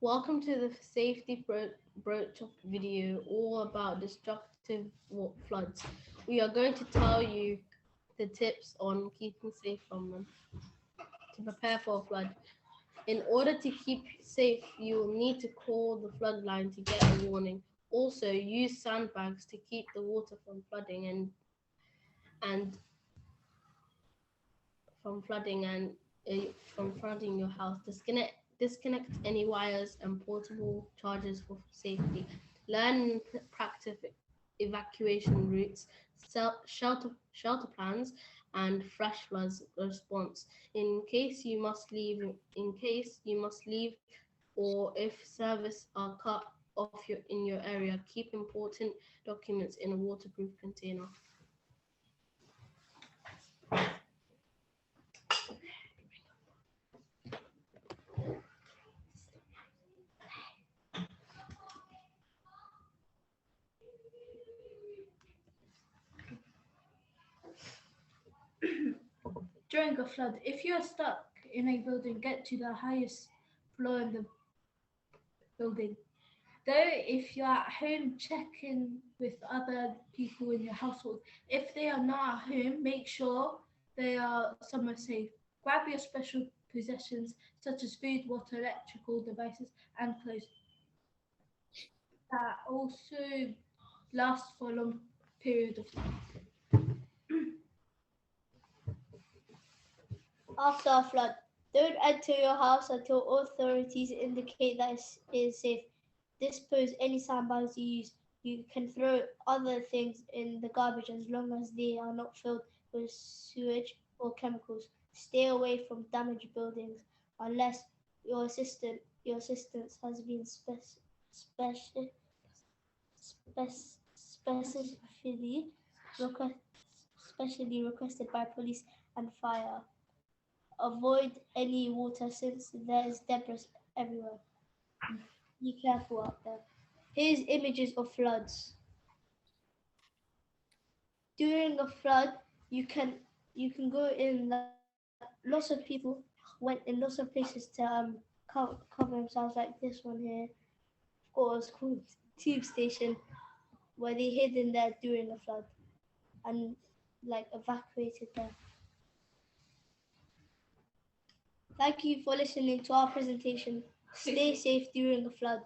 Welcome to the safety broach of video, all about destructive floods. We are going to tell you the tips on keeping safe from them to prepare for a flood. In order to keep safe, you will need to call the flood line to get a warning. Also, use sandbags to keep the water from flooding and from flooding and from flooding your house. Disconnect any wires and portable chargers for safety. Learn and practice evacuation routes, shelter plans, and flash flood response. In case you must leave, or if service are cut off in your area, keep important documents in a waterproof container. During a flood, if you are stuck in a building, get to the highest floor in the building. Though, if you're at home, check in with other people in your household. If they are not at home, make sure they are somewhere safe. Grab your special possessions such as food, water, electrical devices, and clothes that also last for a long period of time. After a flood, don't enter your house until authorities indicate that it is safe. Dispose any sandbags you use. You can throw other things in the garbage as long as they are not filled with sewage or chemicals. Stay away from damaged buildings unless your assistance has been specifically request, specially requested by police and fire. Avoid any water since there is debris everywhere. Be careful out there. Here's images of floods. During a flood, you can you can go in like lots of people went in lots of places to cover themselves like this one here. Of course, called tube station where they hid in there during a flood and like evacuated there. Thank you for listening to our presentation. Stay safe during a flood.